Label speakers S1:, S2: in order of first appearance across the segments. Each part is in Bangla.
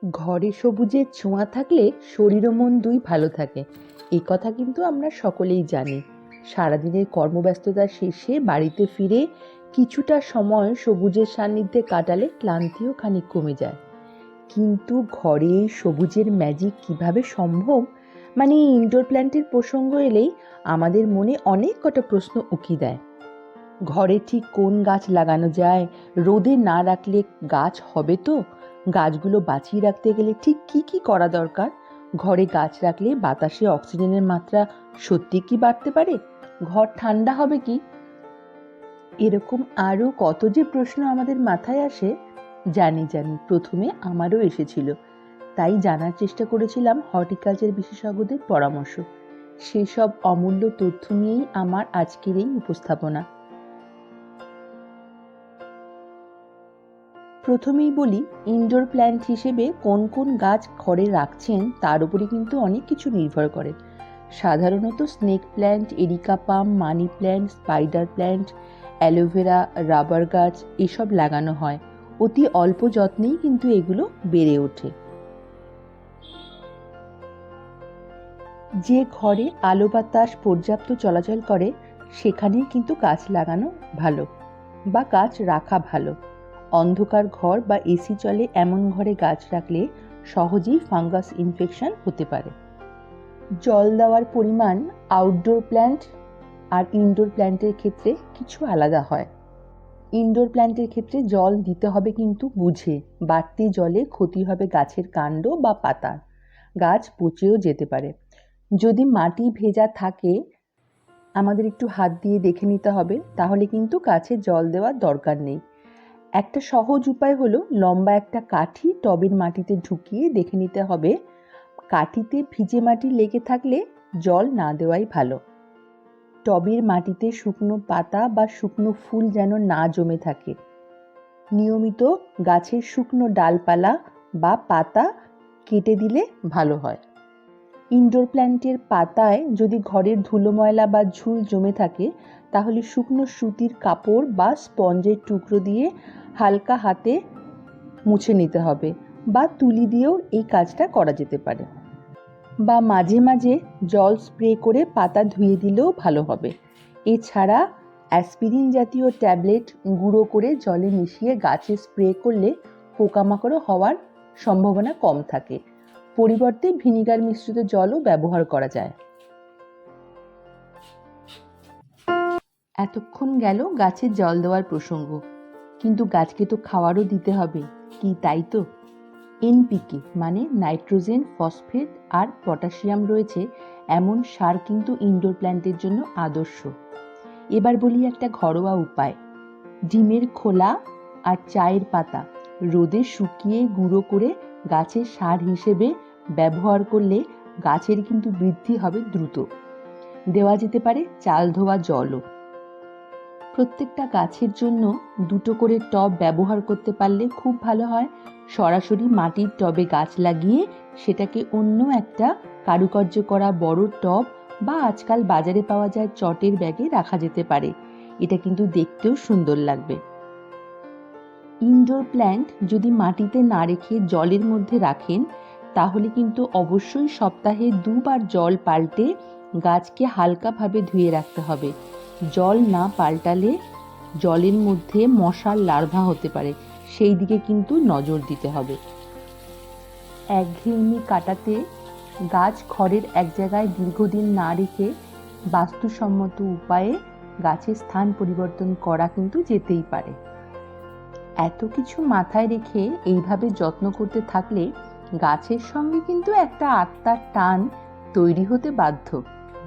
S1: ঘরে সবুজের ছোঁয়া থাকলে শরীর ও মন দুই ভালো থাকে। এই কথা কিন্তু আমরা সকলেই জানি। সারাদিনের কর্মব্যস্ততার শেষে বাড়িতে ফিরে কিছুটা সময় সবুজের সান্নিধ্যে কাটালে ক্লান্তিও খানিক কমে যায়। কিন্তু ঘরে এই সবুজের ম্যাজিক কিভাবে সম্ভব, মানে ইনডোর প্ল্যান্টের প্রসঙ্গ এলেই আমাদের মনে অনেক কটা প্রশ্ন উকি দেয়। ঘরে ঠিক কোন গাছ লাগানো যায়? রোদে না রাখলে গাছ হবে তো? গাছগুলো বাঁচিয়ে রাখতে গেলে ঠিক কি কি করা দরকার? ঘরে গাছ রাখলে বাতাসে অক্সিজেনের মাত্রা সত্যি কি বাড়তে পারে? ঘর ঠান্ডা হবে কি? এরকম আরও কত যে প্রশ্ন আমাদের মাথায় আসে। জানি প্রথমে আমারও এসেছিল। তাই জানার চেষ্টা করেছিলাম হর্টিকালচার বিশেষজ্ঞদের পরামর্শ। সেসব অমূল্য তথ্য নিয়েই আমার আজকের এই উপস্থাপনা। প্রথমেই বলি, ইনডোর প্ল্যান্ট হিসেবে কোন কোন গাছ ঘরে রাখছেন তার উপরে কিন্তু অনেক কিছু নির্ভর করে। সাধারণত স্নেক প্ল্যান্ট, এরিকা পাম, money plant, spider plant, aloe vera, rubber গাছ এসব লাগানো হয়। অতি অল্প যত্নেই কিন্তু এগুলো বেড়ে ওঠে। যে ঘরে আলো বাতাস পর্যাপ্ত চলাচল করে সেখানেই কিন্তু গাছ লাগানো ভালো বা গাছ রাখা ভালো। অন্ধকার ঘর বা এসি চলে এমন ঘরে গাছ রাখলে সহজেই ফাঙ্গাস ইনফেকশন হতে পারে। জল দেওয়ার পরিমাণ আউটডোর প্ল্যান্ট আর ইনডোর প্ল্যান্টের ক্ষেত্রে কিছু আলাদা হয়। ইনডোর প্ল্যান্টের ক্ষেত্রে জল দিতে হবে কিন্তু বুঝে। বাড়তি জলে ক্ষতি হবে গাছের কাণ্ড বা পাতার, গাছ পচেও যেতে পারে। যদি মাটি ভেজা থাকে আমাদের একটু হাত দিয়ে দেখে নিতে হবে, তাহলে কিন্তু গাছে জল দেওয়ার দরকার নেই। একটা সহজ উপায় হলো লম্বা একটা কাঠি টবের মাটিতে ঢুকিয়ে দেখে নিতে হবে কাঠিতে ভিজে মাটি লেগে থাকলে জল না দেওয়াই ভালো। টবের মাটিতে শুকনো পাতা বা শুকনো ফুল যেন না জমে থাকে। নিয়মিত গাছের শুকনো ডালপালা বা পাতা কেটে দিলে ভালো হয়। ইনডোর প্ল্যান্টের পাতায় যদি ঘরের ধুলো ময়লা বা ঝুল জমে থাকে তাহলে শুকনো সুতির কাপড় বা স্পঞ্জের টুকরো দিয়ে হালকা হাতে মুছে নিতে হবে, বা তুলি দিয়েও এই কাজটা করা যেতে পারে। বা মাঝে মাঝে জল স্প্রে করে পাতা ধুয়ে দিলেও ভালো হবে। এছাড়া অ্যাসপিরিন জাতীয় ট্যাবলেট গুঁড়ো করে জলে মিশিয়ে গাছে স্প্রে করলে পোকামাকড় হওয়ার সম্ভাবনা কম থাকে। পরিবর্তে ভিনিগার মিশ্রিত জলও ব্যবহার করা যায়। এতক্ষণ গেল গাছে জল দেওয়ার প্রসঙ্গ, কিন্তু গাছকে তো খাওয়ারও দিতে হবে, কি তাই তো? এনপিকে মানে নাইট্রোজেন, ফসফেট আর পটাশিয়াম রয়েছে এমন সার কিন্তু ইনডোর প্ল্যান্টের জন্য আদর্শ। এবার বলি একটা ঘরোয়া উপায়। ডিমের খোলা আর চায়ের পাতা রোদে শুকিয়ে গুঁড়ো করে গাছের সার হিসেবে ব্যবহার করলে গাছের কিন্তু বৃদ্ধি হবে দ্রুত। দেওয়া যেতে পারে চাল ধোয়া জলও। প্রত্যেকটা গাছের জন্য দুটো করে টব ব্যবহার করতে পারলে খুব ভালো হয়। সরাসরি মাটির টবে গাছ লাগিয়ে সেটাকে অন্য একটা কারুকার্য করা বড় টব বা আজকাল বাজারে পাওয়া যায় চটের ব্যাগে রাখা যেতে পারে। এটা কিন্তু দেখতেও সুন্দর লাগবে। ইনডোর প্ল্যান্ট যদি মাটিতে না রেখে জলের মধ্যে রাখেন তাহলে কিন্তু অবশ্যই সপ্তাহে দুবার জল পাল্টে গাছকে হালকাভাবে ধুয়ে রাখতে হবে। জল না পাল্টালে জলের মধ্যে মশার লার্ভা হতে পারে, সেই দিকে কিন্তু নজর দিতে হবে। একঘেয়েমি কাটাতে গাছ ঘরের এক জায়গায় দীর্ঘদিন না রেখে বাস্তুসম্মত উপায়ে গাছের স্থান পরিবর্তন করা কিন্তু যেতেই পারে। এত কিছু মাথায় রেখে এইভাবে যত্ন করতে থাকলে গাছের সঙ্গে কিন্তু একটা আত্মার টান তৈরি হতে বাধ্য,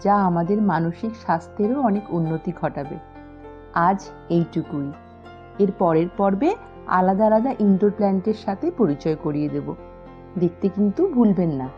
S1: যা আমাদের মানসিক স্বাস্থ্যেরও অনেক উন্নতি ঘটাবে। আজ এইটুকুই। এর পরের পর্বে আলাদা আলাদা ইনডোর প্ল্যান্টের সাথে পরিচয় করিয়ে দেব। দেখতে কিন্তু ভুলবেন না।